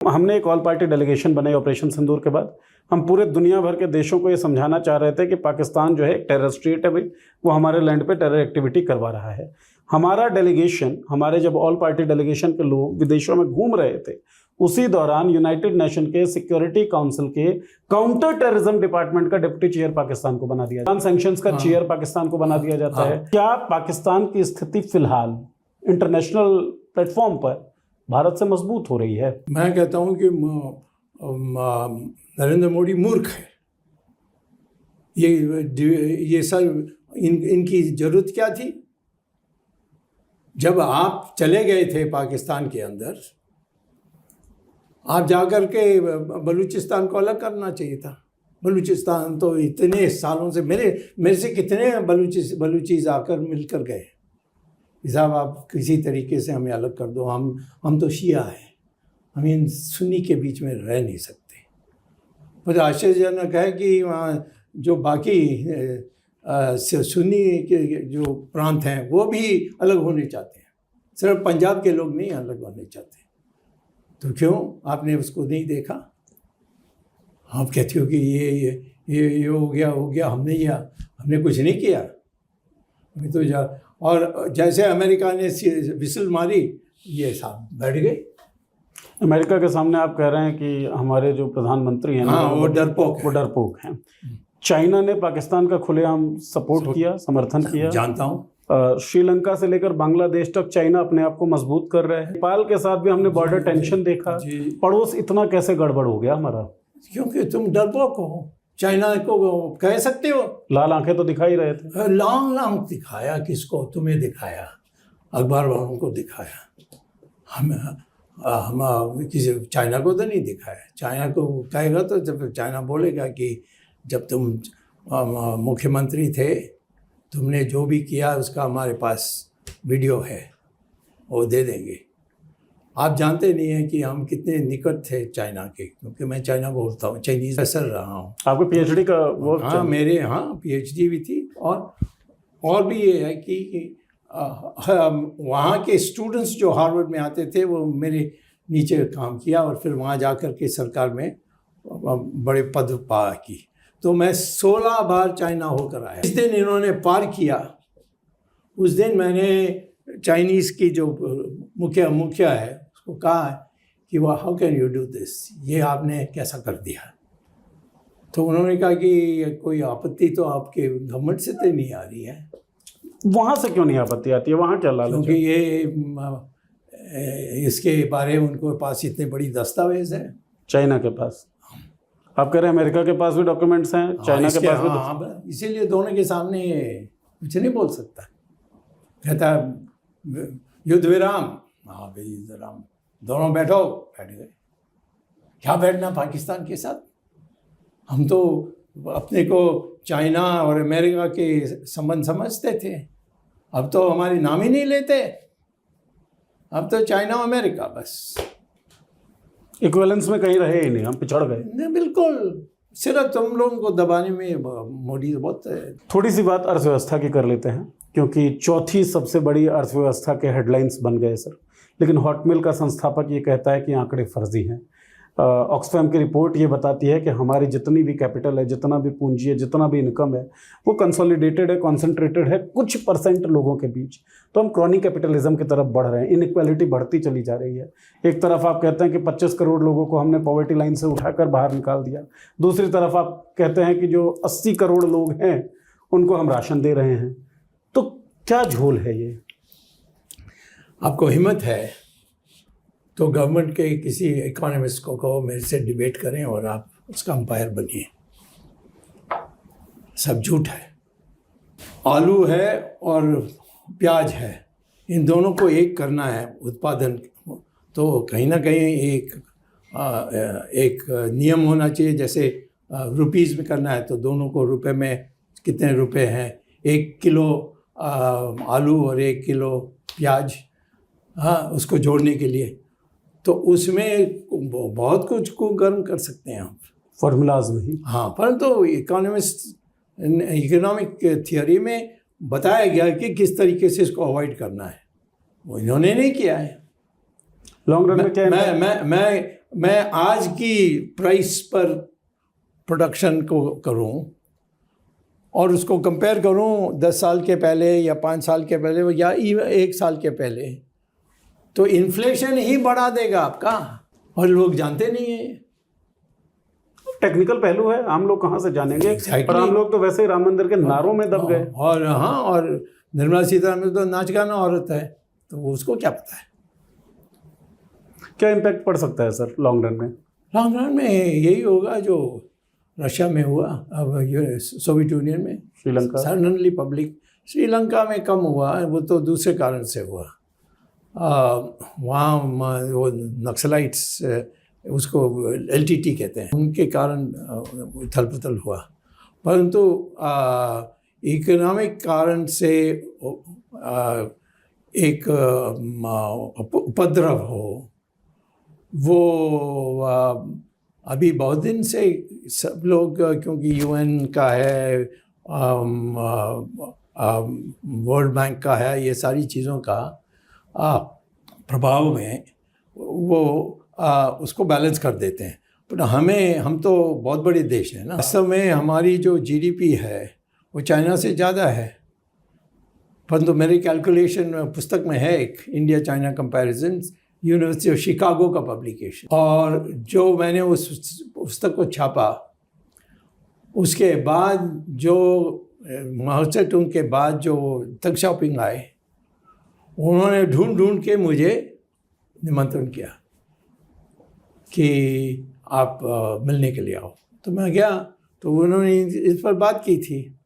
हमने एक all party delegation बनाई ऑपरेशन सिंदूर के बाद। हम पूरे दुनिया भर के देशों को ये समझाना चाह रहे थे कि पाकिस्तान जो है एक टेरर स्टेट है भाई, वो हमारे लैंड पे टेरर एक्टिविटी करवा रहा है। हमारा डेलीगेशन, हमारे जब ऑल पार्टी डेलीगेशन के लोग विदेशों में घूम रहे थे, उसी दौरान यूनाइटेड नेशन के सिक्योरिटी काउंसिल के काउंटर टेररिज्म डिपार्टमेंट का डिप्टी चेयर पाकिस्तान को बना दिया, सैंक्शंस का चेयर पाकिस्तान को बना दिया जाता है। क्या पाकिस्तान की स्थिति फिलहाल इंटरनेशनल प्लेटफॉर्म पर भारत से मजबूत हो रही है? मैं कहता हूं कि नरेंद्र मोदी मूर्ख है। ये सब इनकी जरूरत क्या थी? जब आप चले गए थे पाकिस्तान के अंदर, आप जाकर के बलूचिस्तान को अलग करना चाहिए था। बलूचिस्तान तो इतने सालों से मेरे से कितने बलूचीज आकर मिलकर गए, साहब आप किसी तरीके से हमें अलग कर दो, हम तो शिया हैं, हम इन सुन्नी के बीच में रह नहीं सकते। पर आश्चर्यजनक है कि वहाँ जो बाकी सुन्नी के जो प्रांत हैं वो भी अलग होने चाहते हैं, सिर्फ पंजाब के लोग नहीं अलग होने चाहते। तो क्यों आपने उसको नहीं देखा? आप कहते हो कि ये हो गया, हमने कुछ नहीं किया। अभी तो और जैसे अमेरिका ने विसल मारी, ये साहब बैठ गए। अमेरिका के सामने आप कह रहे हैं कि हमारे जो प्रधानमंत्री हैं वो डरपोक हैं। चाइना ने पाकिस्तान का खुलेआम सपोर्ट किया, समर्थन किया। जानता हूँ। श्रीलंका से लेकर बांग्लादेश तक चाइना अपने आप को मजबूत कर रहा है। नेपाल के साथ भी हमने बॉर्डर टेंशन देखा। पड़ोस इतना कैसे गड़बड़ हो गया हमारा? क्योंकि तुम डरपोक हो। चाइना को कह सकते हो, लाल आंखें तो दिखा ही रहे थे। लाल दिखाया किसको? तुम्हें दिखाया, अखबार वालों को दिखाया। हम किसी चाइना को तो नहीं दिखाया। चाइना को कहेगा तो जब चाइना बोलेगा कि जब तुम मुख्यमंत्री थे, तुमने जो भी किया उसका हमारे पास वीडियो है, वो दे देंगे। आप जानते नहीं हैं कि हम कितने निकट थे चाइना के, क्योंकि मैं चाइना बोलता हूँ, चाइनीज प्रोफेसर रहा हूँ। आपको पीएचडी का वो? हाँ, मेरे पीएचडी भी थी। और भी ये है कि वहाँ के स्टूडेंट्स जो हार्वर्ड में आते थे वो मेरे नीचे काम किया और फिर वहाँ जाकर के सरकार में बड़े पद पा की। तो मैं 16 बार चाइना होकर आया। जिस दिन इन्होंने पार किया, उस दिन मैंने चाइनीज़ की जो मुखिया है उसको कहा कि वह how can you do this, ये आपने कैसा कर दिया? तो उन्होंने कहा कि कोई आपत्ति तो आपके गवर्नमेंट से तो नहीं आ रही है। वहाँ से क्यों नहीं आपत्ति आती है? वहाँ क्या लालच? क्योंकि ये इसके बारे में उनके पास इतने बड़ी दस्तावेज है। चाइना के पास? आप कह रहे हैं अमेरिका के पास भी डॉक्यूमेंट्स हैं, चाइना के पास भी? इसीलिए दोनों के सामने कुछ नहीं बोल सकता। कहता युद्ध विराम, हाँ भाई युद्ध विराम, दोनों बैठ गए। क्या बैठना पाकिस्तान के साथ? हम तो अपने को चाइना और अमेरिका के संबंध समझते थे, अब तो हमारे नाम ही नहीं लेते। अब तो चाइना और अमेरिका बस इक्विवेलेंस में कहीं रहे ही नहीं, हम पिछड़ गए। नहीं, बिल्कुल, सिर्फ तुम लोगों को दबाने में मोदी बहुत है। थोड़ी सी बात अर्थव्यवस्था की कर लेते हैं, क्योंकि चौथी सबसे बड़ी अर्थव्यवस्था के हेडलाइंस बन गए सर। लेकिन हॉटमेल का संस्थापक ये कहता है कि आंकड़े फर्जी हैं। ऑक्सफैम की रिपोर्ट ये बताती है कि हमारी जितनी भी कैपिटल है, जितना भी पूंजी है, जितना भी इनकम है, वो कंसोलिडेटेड है, कॉन्सेंट्रेटेड है कुछ % लोगों के बीच। तो हम क्रॉनिक कैपिटलिज्म की तरफ बढ़ रहे हैं, इनइक्वालिटी बढ़ती चली जा रही है। एक तरफ आप कहते हैं कि 25 करोड़ लोगों को हमने पॉवर्टी लाइन से उठाकर बाहर निकाल दिया, दूसरी तरफ आप कहते हैं कि जो 80 करोड़ लोग हैं उनको हम राशन दे रहे हैं। तो क्या झोल है ये? आपको हिम्मत है तो गवर्नमेंट के किसी इकोनॉमिस्ट को कहो मेरे से डिबेट करें और आप उसका अंपायर बनिए। सब झूठ है। आलू है और प्याज है, इन दोनों को एक करना है उत्पादन, तो कहीं ना कहीं एक नियम होना चाहिए। जैसे रुपीज़ में करना है तो दोनों को रुपए में कितने रुपए हैं, 1 किलो आलू और 1 किलो प्याज, उसको जोड़ने के लिए, तो उसमें बहुत कुछ को गर्म कर सकते हैं आप फॉर्मूलाज में ही। परंतु इकोनॉमिक थियोरी में बताया गया कि किस तरीके से इसको अवॉइड करना है, वो इन्होंने नहीं किया है। लॉन्ग रन में क्या मैं मैं आज की प्राइस पर प्रोडक्शन को करूं और उसको कंपेयर करूं 10 साल के पहले या 5 साल के पहले या 1 साल के पहले, तो इन्फ्लेशन ही बढ़ा देगा आपका, और लोग जानते नहीं हैं। टेक्निकल पहलू है, आम लोग कहाँ से जानेंगे। Exactly. पर आम लोग तो वैसे ही राम मंदिर के नारों में दब गए। और हाँ, और निर्मला सीतारमण तो नाच गाना औरत है, तो उसको क्या पता है। क्या इम्पैक्ट पड़ सकता है सर लॉन्ग रन में? लॉन्ग रन में यही होगा जो रशिया में हुआ, अब सोवियत यूनियन में, श्रीलंका, सडनली पब्लिक। श्रीलंका में कम हुआ, वो तो दूसरे कारण से हुआ। वहाँ वो नक्सलाइट्स, उसको LTT कहते हैं, उनके कारण उथल पुथल हुआ। परंतु इकोनॉमिक कारण से एक उपद्रव हो, वो अभी बहुत दिन से सब लोग, क्योंकि UN का है, वर्ल्ड बैंक का है, ये सारी चीज़ों का प्रभाव में वो उसको बैलेंस कर देते हैं। पर हम तो बहुत बड़े देश हैं ना, वास्तव में हमारी जो GDP है वो चाइना से ज़्यादा है। परंतु मेरी कैलकुलेशन पुस्तक में है एक, India China comparison, university of Chicago का पब्लिकेशन, और जो मैंने उस पुस्तक को छापा उसके बाद जो माओसेतुंग के बाद जो तक शॉपिंग आए, उन्होंने ढूंढ के मुझे निमंत्रण किया कि आप मिलने के लिए आओ। तो मैं गया, तो उन्होंने इस पर बात की थी।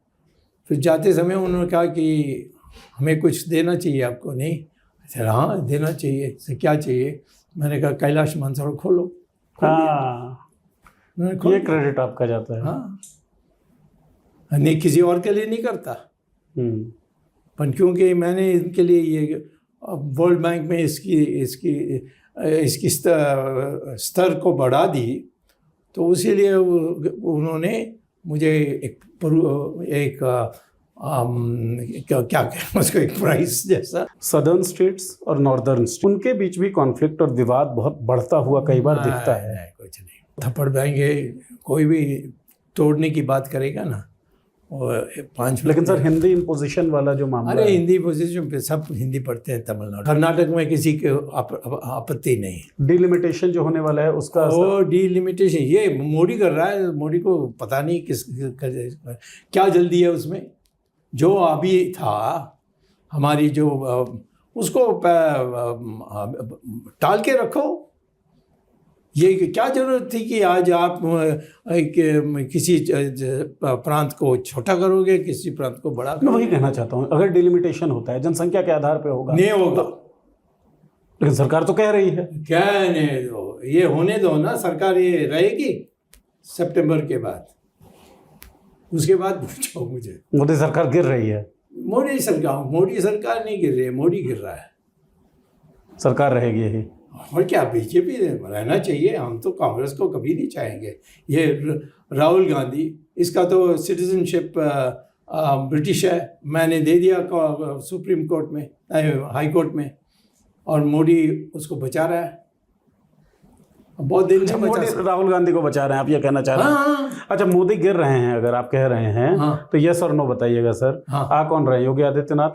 फिर जाते समय उन्होंने कहा कि हमें कुछ देना चाहिए आपको। नहीं, अच्छा हाँ देना चाहिए। तो क्या चाहिए? मैंने कहा कैलाश मानसरोवर खोलो। हाँ, ये क्रेडिट आपका जाता है। हाँ, नहीं किसी और के लिए नहीं करता, पर क्योंकि मैंने इनके लिए ये वर्ल्ड बैंक में इसकी स्तर को बढ़ा दी, तो उसीलिए उन्होंने मुझे एक क्या कहते उसको, एक प्राइस जैसा। सदर्न स्टेट्स और नॉर्दर्न स्टेट्स, उनके बीच भी कॉन्फ्लिक्ट और विवाद बहुत बढ़ता हुआ कई बार दिखता है। कुछ नहीं, थप्पड़ देंगे, कोई भी तोड़ने की बात करेगा ना, और 5 मिनट। लेकिन सर हिंदी इम्पोजिशन वाला जो मामला, अरे हिंदी पोजीशन पे सब हिंदी पढ़ते हैं। तमिलनाडु, कर्नाटक में किसी के आपत्ति नहीं। डिलिमिटेशन जो होने वाला है उसका, वो डिलिमिटेशन ये मोदी कर रहा है। मोदी को पता नहीं क्या जल्दी है उसमें। जो अभी था हमारी जो उसको टाल के रखो। ये क्या जरूरत थी कि आज आप किसी प्रांत को छोटा करोगे, किसी प्रांत को बड़ा करोगे? मैं वही कहना चाहता हूँ, अगर डिलिमिटेशन होता है जनसंख्या के आधार पे होगा, नहीं होगा। लेकिन सरकार तो कह रही है। कहने दो, ये होने दो ना। सरकार ये रहेगी सितंबर के बाद, उसके बाद पूछो मुझे। मोदी सरकार गिर रही है। मोदी सरकार नहीं गिर रही है, मोदी गिर रहा है। सरकार रहेगी यही। और क्या, बीजेपी रहना चाहिए। हम तो कांग्रेस को कभी नहीं चाहेंगे। ये राहुल गांधी, इसका तो सिटीजनशिप ब्रिटिश है, मैंने दे दिया सुप्रीम कोर्ट में, हाई कोर्ट में, और मोदी उसको बचा रहा है। बहुत दिन से मोदी राहुल गांधी को बचा रहे हैं, आप ये कहना चाह रहे हैं? हाँ। अच्छा, मोदी गिर रहे हैं अगर आप कह रहे हैं, हाँ। तो यस और नो बताइएगा सर। हाँ। आ कौन रहे हैं, योगी आदित्यनाथ?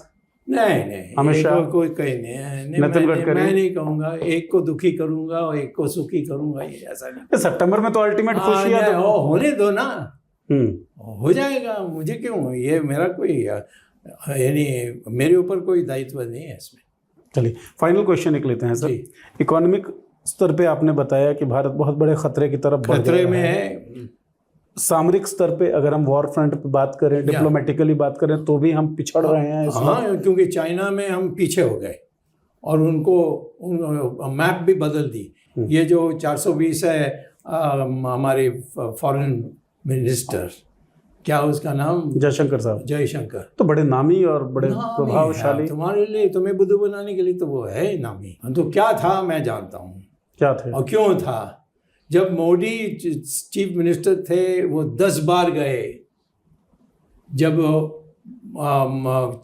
नहीं, अमित शाह, कोई कहीं नहीं। नितिन गडकरी? मैं नहीं कहूँगा एक को दुखी करूँगा और एक को सुखी करूँगा, ये ऐसा नहीं। सितंबर में तो अल्टीमेट खुशियां तो होने दो ना, हो जाएगा। मुझे क्यों, ये मेरा कोई यानी मेरे ऊपर कोई दायित्व नहीं है इसमें। चलिए फाइनल क्वेश्चन एक लेते हैं सर। इकोनॉमिक स्तर पे आपने बताया कि भारत बहुत बड़े खतरे की तरफ बढ़ खतरे गया में है। सामरिक स्तर पे अगर हम वॉर फ्रंट पे बात करें, डिप्लोमेटिकली बात करें, तो भी हम पिछड़ रहे हैं। हाँ, क्योंकि चाइना में हम पीछे हो गए और उनको मैप भी बदल दी। ये जो 420 है हमारे फॉरेन मिनिस्टर, क्या उसका नाम? जयशंकर साहब। जयशंकर तो बड़े नामी और बड़े प्रभावशाली। तुम्हारे लिए, तुम्हें बुद्धू बनाने के लिए तो वो है नामी। तो क्या था मैं जानता हूँ क्या थे और क्यों था। जब मोदी चीफ मिनिस्टर थे, वो 10 बार गए। जब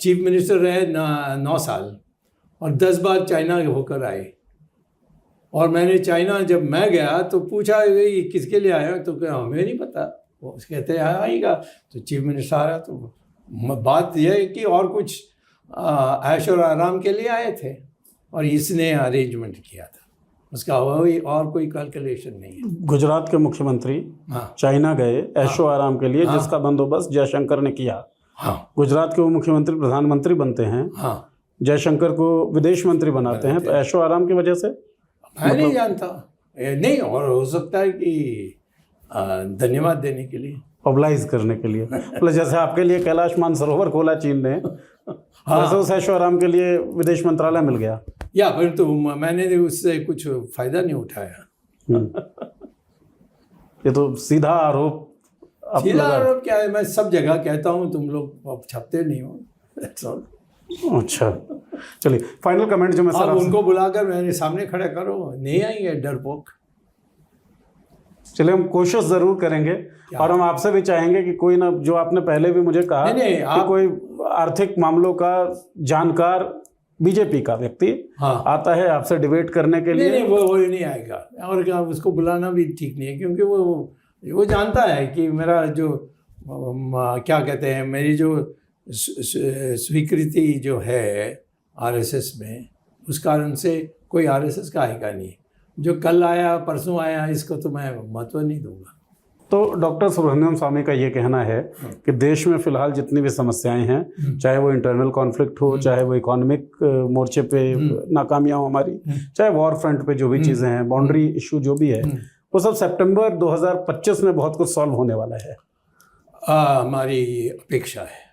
चीफ मिनिस्टर रहे 9 साल और 10 बार चाइना होकर आए, और मैंने चाइना जब मैं गया तो पूछा ये किसके लिए आया, तो क्या हमें नहीं पता। वो कहते हैं आएगा, तो चीफ मिनिस्टर आ रहा, तो बात यह है कि और कुछ ऐश और आराम के लिए आए थे और इसने अरेंजमेंट किया था, उसका वही और कोई कैलकुलेशन नहीं है। गुजरात के मुख्यमंत्री हाँ चाइना गए ऐशो आराम के लिए, हाँ। जिसका बंदोबस्त जयशंकर ने किया। हाँ गुजरात के वो मुख्यमंत्री प्रधानमंत्री बनते हैं, हाँ, जयशंकर को विदेश मंत्री बनाते हैं, तो ऐशो आराम की वजह से मैं नहीं जानता नहीं, और हो सकता है कि धन्यवाद देने के लिए, मोबिलाइज करने के लिए, मतलब जैसे आपके लिए कैलाश मानसरोवर खोला चीन ने, वैसे उस ऐशो आराम के लिए विदेश मंत्रालय मिल गया। या फिर तो मैंने उससे कुछ फायदा नहीं उठाया। ये तो सीधा आरोप आप सीधा लगा- आरोप क्या है, मैं सब जगह कहता हूँ, तुम लोग अब छपते नहीं हो, That's all। अच्छा, चलिए फाइनल कमेंट जो मैं सर अब आपसे- उनको बुलाकर मेरे सामने खड़ा करो, नहीं आएंगे डरपोक। चलिए हम कोशिश जरूर करेंगे, और हम आपसे भी चाहेंगे कि कोई ना, जो आपने पहले भी मुझे कहा नहीं, कि आप- कोई आर्थिक मामलों का जानकार बीजेपी का व्यक्ति हाँ आता है आपसे डिबेट करने के नहीं लिए। नहीं, वो नहीं आएगा, और क्या उसको बुलाना भी ठीक नहीं है, क्योंकि वो जानता है कि मेरा जो क्या कहते हैं, मेरी जो स्वीकृति जो है आरएसएस में, उस कारण से कोई आरएसएस का आएगा नहीं। जो कल आया परसों आया, इसको तो मैं महत्व नहीं दूंगा। तो डॉक्टर सुब्रमण्यम स्वामी का ये कहना है कि देश में फिलहाल जितनी भी समस्याएं हैं, चाहे वो इंटरनल कॉन्फ्लिक्ट हो, चाहे वो इकोनॉमिक मोर्चे पे नाकामियां हो हमारी, चाहे वॉर फ्रंट पे जो भी चीज़ें हैं, बाउंड्री इशू जो भी है, वो सब सितंबर 2025 में बहुत कुछ सॉल्व होने वाला है। हमारी अपेक्षा है।